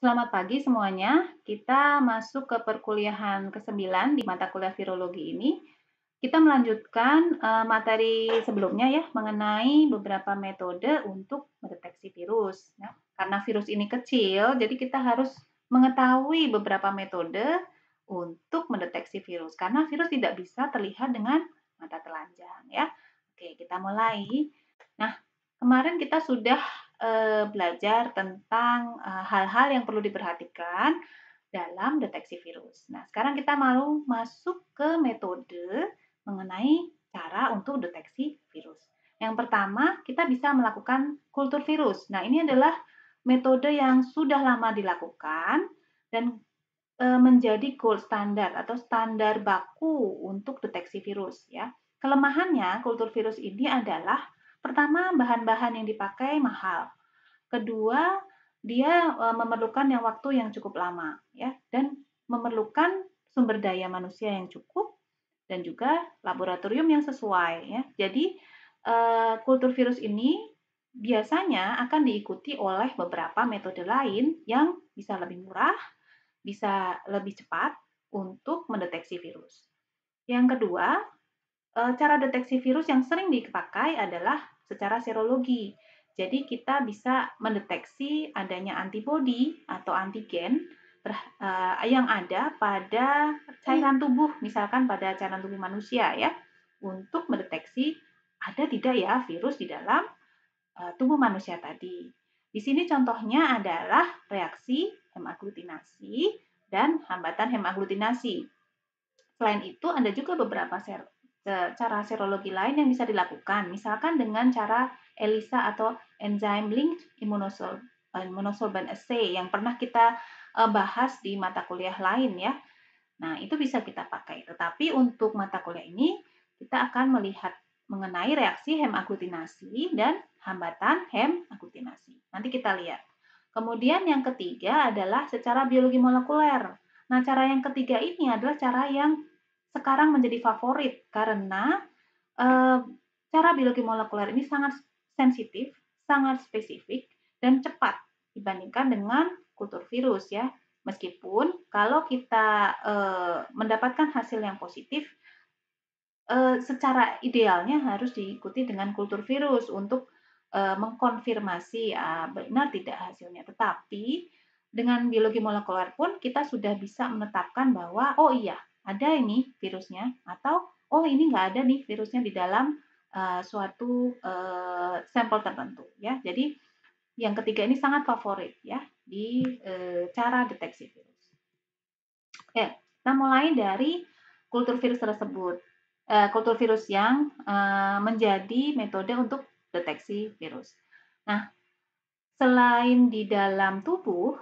Selamat pagi semuanya. Kita masuk ke perkuliahan ke-9 di mata kuliah virologi ini. Kita melanjutkan materi sebelumnya ya mengenai beberapa metode untuk mendeteksi virus. Nah, karena virus ini kecil, jadi kita harus mengetahui beberapa metode untuk mendeteksi virus. Karena virus tidak bisa terlihat dengan mata telanjang ya. Oke, kita mulai. Nah, kemarin kita sudah belajar tentang hal-hal yang perlu diperhatikan dalam deteksi virus. Nah, sekarang kita mau masuk ke metode mengenai cara untuk deteksi virus. Yang pertama, kita bisa melakukan kultur virus. Nah, ini adalah metode yang sudah lama dilakukan dan menjadi gold standard atau standar baku untuk deteksi virus ya. Kelemahannya kultur virus ini adalah pertama bahan-bahan yang dipakai mahal. Kedua, dia memerlukan waktu yang cukup lama ya dan memerlukan sumber daya manusia yang cukup dan juga laboratorium yang sesuai ya. Jadi kultur virus ini biasanya akan diikuti oleh beberapa metode lain yang bisa lebih murah, bisa lebih cepat untuk mendeteksi virus. Yang kedua, cara deteksi virus yang sering dipakai adalah secara serologi. Jadi kita bisa mendeteksi adanya antibodi atau antigen yang ada pada cairan tubuh, misalkan pada cairan tubuh manusia ya, untuk mendeteksi ada tidak ya virus di dalam tubuh manusia tadi. Di sini contohnya adalah reaksi hemaglutinasi dan hambatan hemaglutinasi. Selain itu, ada juga beberapa cara serologi lain yang bisa dilakukan, misalkan dengan cara ELISA atau Enzyme Linked Immunosorbent Assay yang pernah kita bahas di mata kuliah lain ya. Nah, itu bisa kita pakai. Tetapi untuk mata kuliah ini, kita akan melihat mengenai reaksi hemaglutinasi dan hambatan hemaglutinasi. Nanti kita lihat. Kemudian yang ketiga adalah secara biologi molekuler. Nah, cara yang ketiga ini adalah cara yang sekarang menjadi favorit karena eh, cara biologi molekuler ini sangat sensitif, sangat spesifik, dan cepat dibandingkan dengan kultur virus ya. Meskipun kalau kita mendapatkan hasil yang positif, secara idealnya harus diikuti dengan kultur virus untuk mengkonfirmasi benar tidak hasilnya. Tetapi dengan biologi molekuler pun kita sudah bisa menetapkan bahwa oh iya ada ini virusnya atau oh ini nggak ada nih virusnya di dalam suatu sampel tertentu ya. Jadi yang ketiga ini sangat favorit ya di cara deteksi virus. Oke, kita mulai dari kultur virus tersebut. Kultur virus yang menjadi metode untuk deteksi virus. Nah, selain di dalam tubuh,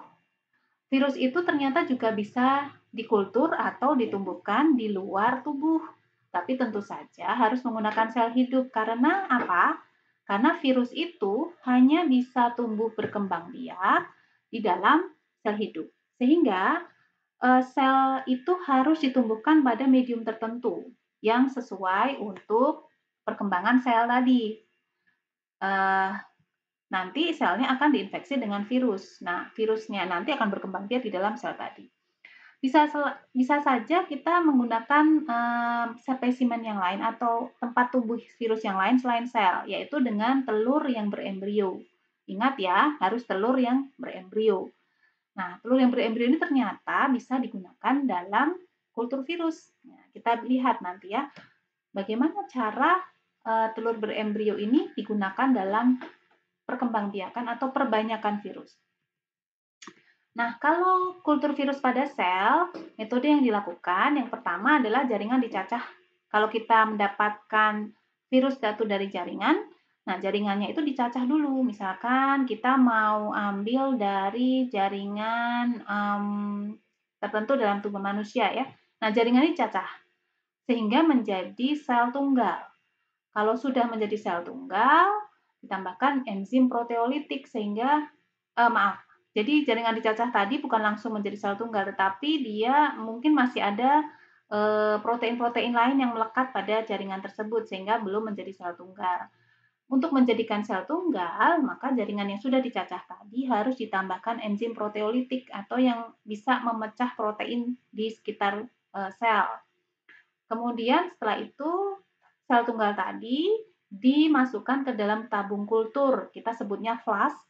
virus itu ternyata juga bisa dikultur atau ditumbuhkan di luar tubuh. Tapi tentu saja harus menggunakan sel hidup. Karena apa? Karena virus itu hanya bisa tumbuh berkembang biak di dalam sel hidup. Sehingga sel itu harus ditumbuhkan pada medium tertentu yang sesuai untuk perkembangan sel tadi. Uh, Nanti selnya akan diinfeksi dengan virus. Nah, virusnya nanti akan berkembang biak di dalam sel tadi. Bisa saja kita menggunakan spesimen yang lain atau tempat tumbuh virus yang lain selain sel, yaitu dengan telur yang berembrio. Ingat ya, harus telur yang berembrio. Nah, telur yang berembrio ini ternyata bisa digunakan dalam kultur virus. Nah, kita lihat nanti ya, bagaimana cara telur berembrio ini digunakan dalam perkembangbiakan atau perbanyakan virus. Nah, kalau kultur virus pada sel, metode yang dilakukan yang pertama adalah jaringan dicacah. Kalau kita mendapatkan virus datu dari jaringan, nah jaringannya itu dicacah dulu. Misalkan kita mau ambil dari jaringan tertentu dalam tubuh manusia ya. Nah, jaringan ini dicacah sehingga menjadi sel tunggal. Kalau sudah menjadi sel tunggal, ditambahkan enzim proteolitik sehingga maaf. Jadi jaringan dicacah tadi bukan langsung menjadi sel tunggal, tetapi dia mungkin masih ada protein-protein lain yang melekat pada jaringan tersebut sehingga belum menjadi sel tunggal. Untuk menjadikan sel tunggal, maka jaringan yang sudah dicacah tadi harus ditambahkan enzim proteolitik atau yang bisa memecah protein di sekitar sel. Kemudian setelah itu sel tunggal tadi dimasukkan ke dalam tabung kultur, kita sebutnya flask,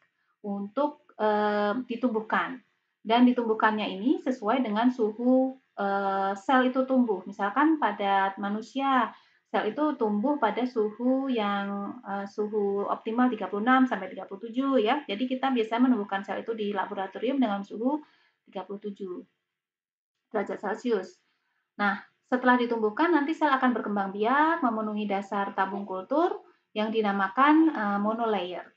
untuk ditumbuhkan. Dan ditumbuhkannya ini sesuai dengan suhu sel itu tumbuh. Misalkan pada manusia, sel itu tumbuh pada suhu yang suhu optimal 36 sampai 37 ya. Jadi kita biasa menumbuhkan sel itu di laboratorium dengan suhu 37 derajat Celcius. Nah, setelah ditumbuhkan nanti sel akan berkembang biak memenuhi dasar tabung kultur yang dinamakan monolayer.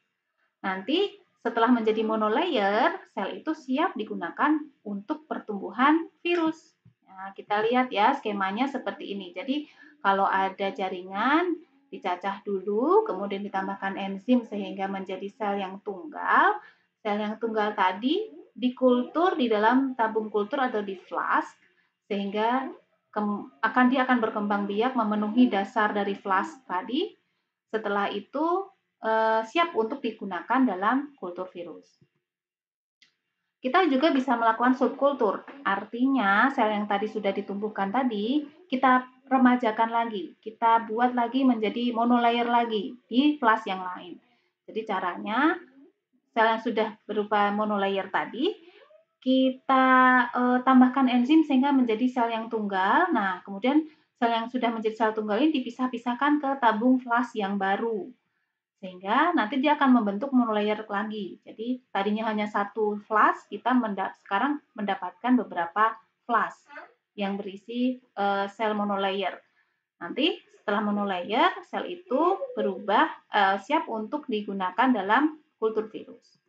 Nanti setelah menjadi monolayer, sel itu siap digunakan untuk pertumbuhan virus. Nah, kita lihat ya skemanya seperti ini. Jadi kalau ada jaringan dicacah dulu, kemudian ditambahkan enzim sehingga menjadi sel yang tunggal. Sel yang tunggal tadi dikultur di dalam tabung kultur atau di flask sehingga dia akan berkembang biak memenuhi dasar dari flask tadi. Setelah itu siap untuk digunakan dalam kultur virus. Kita juga bisa melakukan subkultur, artinya sel yang tadi sudah ditumbuhkan tadi, kita remajakan lagi, kita buat lagi menjadi monolayer lagi di kelas yang lain. Jadi caranya, sel yang sudah berupa monolayer tadi, kita tambahkan enzim sehingga menjadi sel yang tunggal. Nah, kemudian sel yang sudah menjadi sel tunggal ini dipisah-pisahkan ke tabung flash yang baru. Sehingga nanti dia akan membentuk monolayer lagi. Jadi tadinya hanya satu flash, kita sekarang mendapatkan beberapa flash yang berisi sel monolayer. Nanti setelah monolayer, sel itu berubah siap untuk digunakan dalam kultur virus.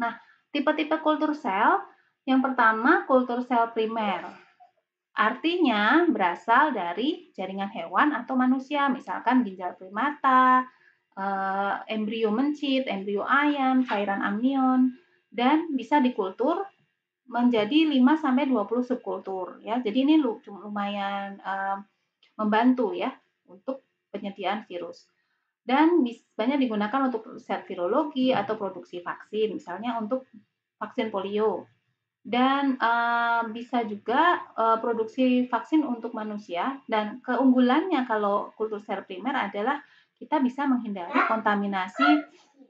Nah, tipe-tipe kultur sel, yang pertama kultur sel primer. Artinya berasal dari jaringan hewan atau manusia, misalkan ginjal primata, embrio mencit, embrio ayam, cairan amnion, dan bisa dikultur menjadi 5 sampai 20 subkultur ya. Jadi ini lumayan membantu ya untuk penyediaan virus. Dan banyak digunakan untuk riset virologi atau produksi vaksin, misalnya untuk vaksin polio. Dan bisa juga produksi vaksin untuk manusia, dan keunggulannya kalau kultur sel primer adalah kita bisa menghindari kontaminasi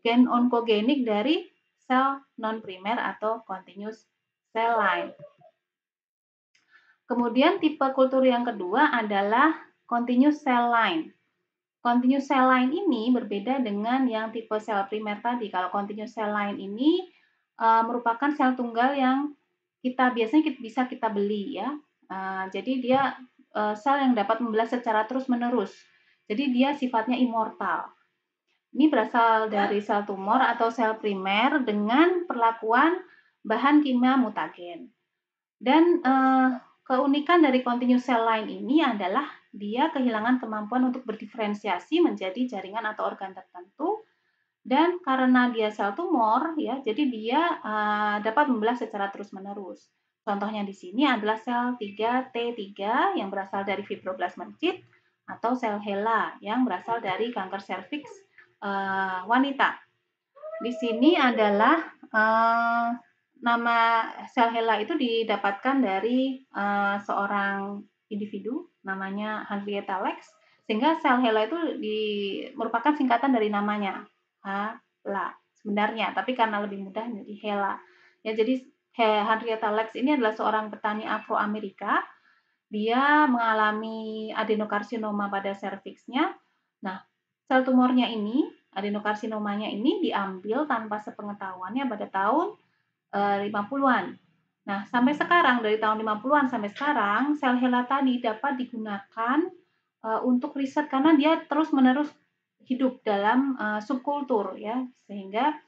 gen onkogenik dari sel non-primer atau continuous cell line. Kemudian tipe kultur yang kedua adalah continuous cell line. Continuous cell line ini berbeda dengan yang tipe sel primer tadi. Kalau continuous cell line ini merupakan sel tunggal yang biasanya bisa kita beli ya. Jadi dia sel yang dapat membelah secara terus-menerus. Jadi dia sifatnya immortal. Ini berasal dari sel tumor atau sel primer dengan perlakuan bahan kimia mutagen. Dan keunikan dari continuous cell line ini adalah dia kehilangan kemampuan untuk berdiferensiasi menjadi jaringan atau organ tertentu, dan karena dia sel tumor ya, jadi dia dapat membelah secara terus-menerus. Contohnya di sini adalah sel 3T3 yang berasal dari fibroblast mencit atau sel HeLa yang berasal dari kanker serviks wanita. Di sini adalah nama sel HeLa itu didapatkan dari seorang individu namanya Henrietta Lacks, sehingga sel HeLa itu merupakan singkatan dari namanya HeLa sebenarnya, tapi karena lebih mudah menjadi HeLa. Ya, jadi Henrietta Lacks ini adalah seorang petani Afro-Amerika. Dia mengalami adenokarsinoma pada serviksnya. Nah, sel tumornya ini, adenokarsinomanya ini diambil tanpa sepengetahuannya pada tahun 50-an. Nah, sampai sekarang, dari tahun 50-an sampai sekarang, sel HeLa tadi dapat digunakan untuk riset karena dia terus-menerus hidup dalam subkultur ya, sehingga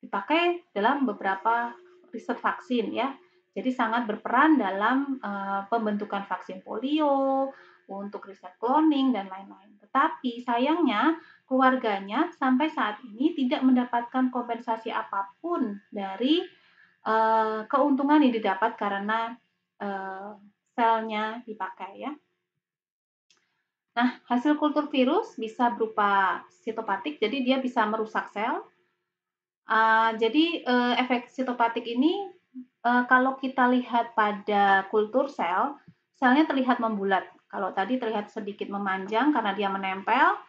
dipakai dalam beberapa riset vaksin ya. Jadi sangat berperan dalam pembentukan vaksin polio, untuk riset cloning dan lain-lain. Tetapi sayangnya keluarganya sampai saat ini tidak mendapatkan kompensasi apapun dari keuntungan yang didapat karena selnya dipakai ya. Nah, hasil kultur virus bisa berupa sitopatik, jadi dia bisa merusak sel. Jadi, efek sitopatik ini, kalau kita lihat pada kultur sel, selnya terlihat membulat. Kalau tadi terlihat sedikit memanjang karena dia menempel,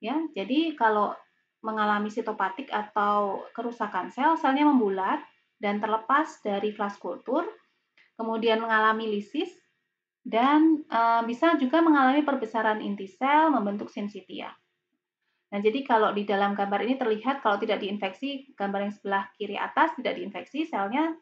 ya. Jadi kalau mengalami sitopatik atau kerusakan sel, selnya membulat dan terlepas dari flash kultur, kemudian mengalami lisis dan, bisa juga mengalami perbesaran inti sel membentuk syncytia. Nah, jadi kalau di dalam gambar ini terlihat kalau tidak diinfeksi, gambar yang sebelah kiri atas tidak diinfeksi, selnya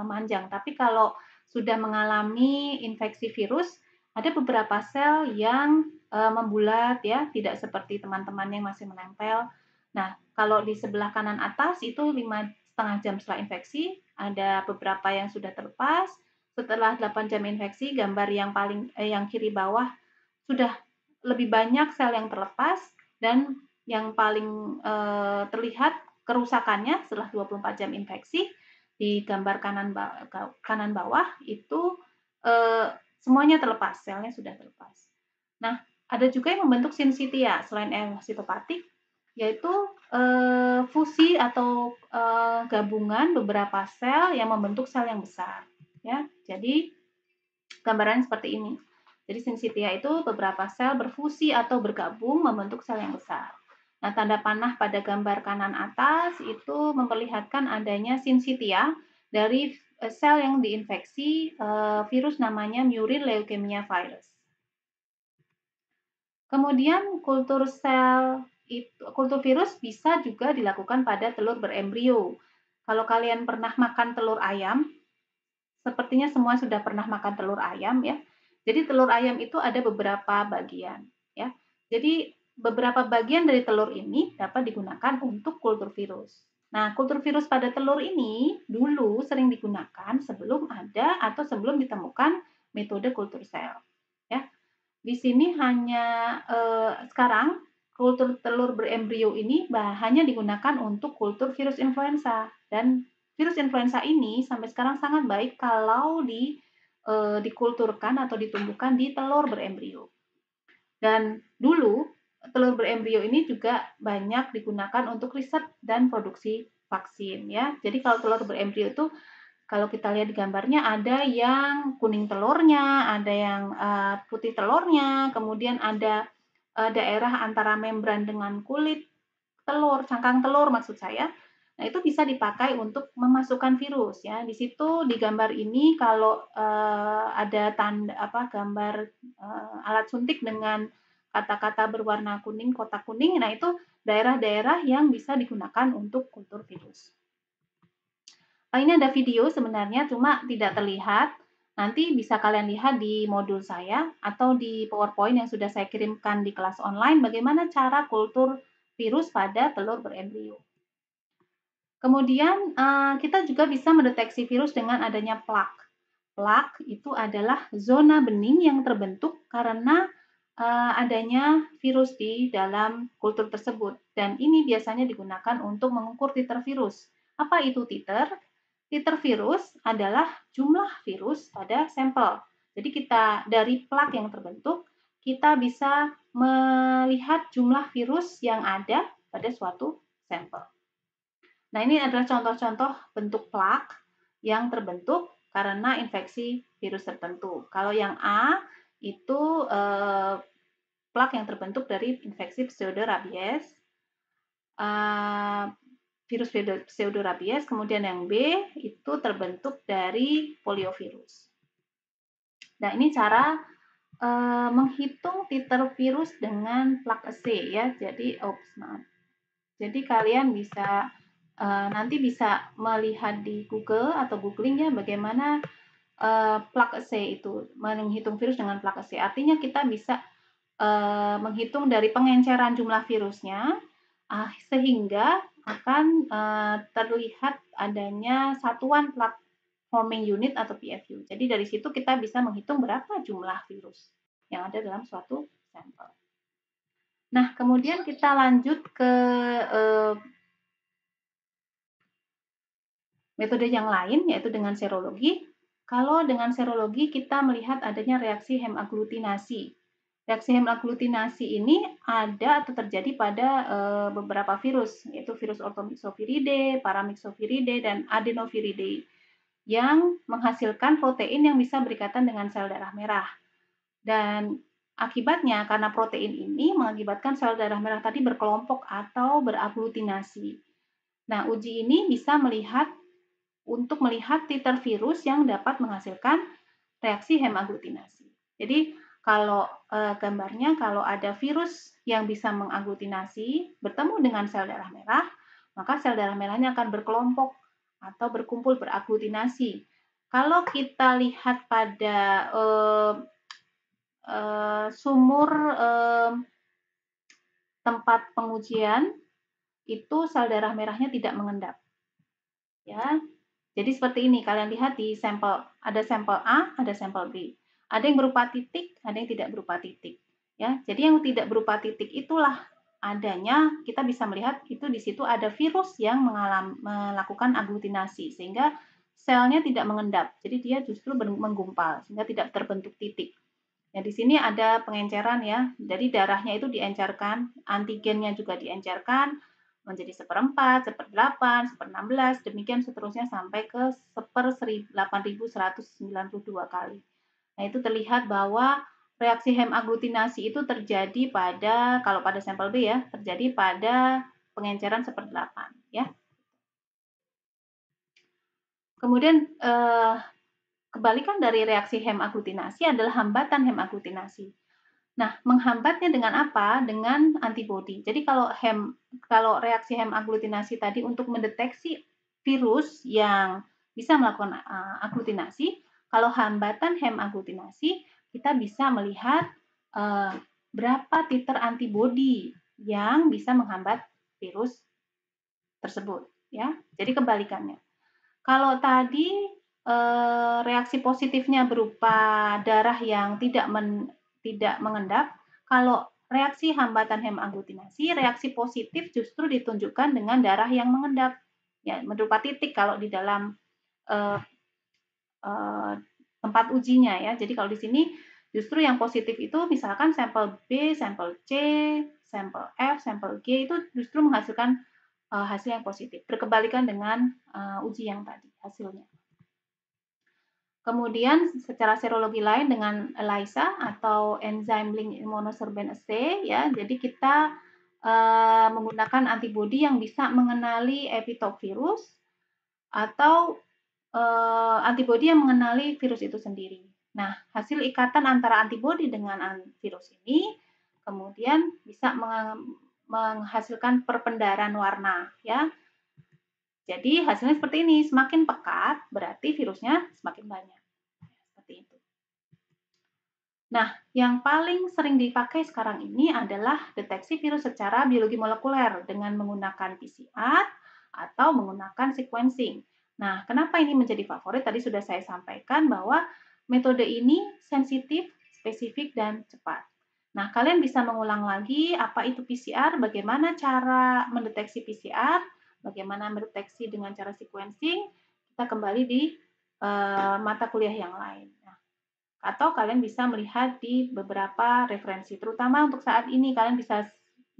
memanjang. Tapi kalau sudah mengalami infeksi virus, ada beberapa sel yang membulat ya, tidak seperti teman-teman yang masih menempel. Nah, kalau di sebelah kanan atas itu 5,5 jam setelah infeksi, ada beberapa yang sudah terlepas. Setelah 8 jam infeksi, gambar yang kiri bawah sudah lebih banyak sel yang terlepas dan yang paling, terlihat kerusakannya setelah 24 jam infeksi di gambar kanan bawah itu, semuanya terlepas, selnya sudah terlepas. Nah, ada juga yang membentuk syncytia selain sitopatik, yaitu, fusi atau, gabungan beberapa sel yang membentuk sel yang besar, ya. Jadi gambarannya seperti ini. Jadi syncytia itu beberapa sel berfusi atau bergabung membentuk sel yang besar. Nah, tanda panah pada gambar kanan atas itu memperlihatkan adanya syncytia dari sel yang diinfeksi virus namanya murine leukemia virus. Kemudian kultur virus bisa juga dilakukan pada telur berembrio. Kalau kalian pernah makan telur ayam, sepertinya semua sudah pernah makan telur ayam ya. Jadi telur ayam itu ada beberapa bagian ya. Jadi beberapa bagian dari telur ini dapat digunakan untuk kultur virus. Nah, kultur virus pada telur ini dulu sering digunakan sebelum ada atau sebelum ditemukan metode kultur sel. Ya, di sini hanya sekarang kultur telur berembrio ini hanya digunakan untuk kultur virus influenza dan virus influenza ini sampai sekarang sangat baik kalau dikulturkan atau ditumbuhkan di telur berembrio. Dan dulu telur berembrio ini juga banyak digunakan untuk riset dan produksi vaksin ya. Jadi kalau telur berembrio itu kalau kita lihat di gambarnya ada yang kuning telurnya, ada yang putih telurnya, kemudian ada daerah antara membran dengan kulit telur, cangkang telur maksud saya. Nah, itu bisa dipakai untuk memasukkan virus ya. Di situ di gambar ini kalau ada tanda apa gambar alat suntik dengan kata-kata berwarna kuning, kotak kuning, nah itu daerah-daerah yang bisa digunakan untuk kultur virus. Ini ada video sebenarnya, cuma tidak terlihat. Nanti bisa kalian lihat di modul saya atau di PowerPoint yang sudah saya kirimkan di kelas online bagaimana cara kultur virus pada telur berembrio. Kemudian kita juga bisa mendeteksi virus dengan adanya plak. Plak itu adalah zona bening yang terbentuk karena adanya virus di dalam kultur tersebut dan ini biasanya digunakan untuk mengukur titer virus. Apa itu titer? Titer virus adalah jumlah virus pada sampel. Jadi kita dari plak yang terbentuk, kita bisa melihat jumlah virus yang ada pada suatu sampel. Nah, ini adalah contoh-contoh bentuk plak yang terbentuk karena infeksi virus tertentu. Kalau yang A itu plak yang terbentuk dari infeksi pseudorabies, virus pseudorabies, kemudian yang B itu terbentuk dari poliovirus. Nah, ini cara menghitung titer virus dengan plak assay ya. Jadi, maaf. Jadi kalian bisa nanti bisa melihat di Google atau googling ya bagaimana plak assay itu menghitung virus dengan plak assay. Artinya kita bisa menghitung dari pengenceran jumlah virusnya sehingga akan terlihat adanya satuan plak forming unit atau PFU. Jadi dari situ kita bisa menghitung berapa jumlah virus yang ada dalam suatu sampel. Nah, kemudian kita lanjut ke metode yang lain yaitu dengan serologi. Kalau dengan serologi kita melihat adanya reaksi hemaglutinasi. Reaksi hemaglutinasi ini ada atau terjadi pada beberapa virus, yaitu virus Orthomyxoviridae, Paramyxoviridae, dan Adenoviridae, yang menghasilkan protein yang bisa berikatan dengan sel darah merah. Dan akibatnya, karena protein ini mengakibatkan sel darah merah tadi berkelompok atau beraglutinasi. Nah, uji ini bisa untuk melihat titer virus yang dapat menghasilkan reaksi hemaglutinasi. Jadi, kalau gambarnya, kalau ada virus yang bisa mengaglutinasi bertemu dengan sel darah merah, maka sel darah merahnya akan berkelompok atau berkumpul beraglutinasi. Kalau kita lihat pada sumur tempat pengujian, itu sel darah merahnya tidak mengendap. Ya, jadi seperti ini, kalian lihat di sampel, ada sampel A, ada sampel B. Ada yang berupa titik, ada yang tidak berupa titik. Ya, jadi yang tidak berupa titik itulah adanya, kita bisa melihat itu di situ ada virus yang melakukan aglutinasi, sehingga selnya tidak mengendap. Jadi dia justru menggumpal, sehingga tidak terbentuk titik. Ya, di sini ada pengenceran ya. Jadi darahnya itu diencerkan, antigennya juga diencerkan menjadi 1/4, 1/8, 1/16, demikian seterusnya sampai ke 8.192 kali. Nah, itu terlihat bahwa reaksi hemaglutinasi itu terjadi pada, kalau pada sampel B ya, terjadi pada pengenceran 1/8 ya. Kemudian kebalikan dari reaksi hemaglutinasi adalah hambatan hemaglutinasi. Nah, menghambatnya dengan apa? Dengan antibodi. Jadi kalau reaksi hemaglutinasi tadi untuk mendeteksi virus yang bisa melakukan aglutinasi, kalau hambatan hemaglutinasi kita bisa melihat berapa titer antibodi yang bisa menghambat virus tersebut, ya. Jadi kebalikannya. Kalau tadi reaksi positifnya berupa darah yang tidak mengendap, kalau reaksi hambatan hemaglutinasi, reaksi positif justru ditunjukkan dengan darah yang mengendap, ya, berupa titik kalau di dalam tempat ujinya ya. Jadi kalau di sini justru yang positif itu misalkan sampel B, sampel C, sampel F, sampel G itu justru menghasilkan hasil yang positif, berkebalikan dengan uji yang tadi hasilnya. Kemudian secara serologi lain dengan ELISA atau Enzyme Linked Immunosorbent Assay ya. Jadi kita menggunakan antibodi yang bisa mengenali epitop virus atau antibodi yang mengenali virus itu sendiri. Nah, hasil ikatan antara antibodi dengan virus ini kemudian bisa menghasilkan perpendaran warna ya. Jadi hasilnya seperti ini, semakin pekat berarti virusnya semakin banyak. Seperti itu. Nah, yang paling sering dipakai sekarang ini adalah deteksi virus secara biologi molekuler dengan menggunakan PCR atau menggunakan sequencing. Nah, kenapa ini menjadi favorit? Tadi sudah saya sampaikan bahwa metode ini sensitif, spesifik, dan cepat. Nah, kalian bisa mengulang lagi apa itu PCR, bagaimana cara mendeteksi PCR, bagaimana mendeteksi dengan cara sequencing, kita kembali di mata kuliah yang lain. Nah, atau kalian bisa melihat di beberapa referensi, terutama untuk saat ini kalian bisa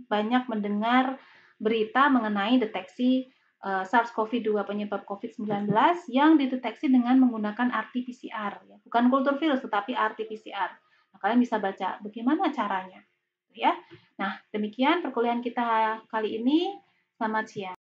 banyak mendengar berita mengenai deteksi SARS-CoV-2 penyebab COVID-19 yang dideteksi dengan menggunakan RT-PCR, ya. Bukan kultur virus, tetapi RT-PCR. Nah, kalian bisa baca bagaimana caranya. Ya. Nah, demikian perkuliahan kita kali ini. Selamat siang.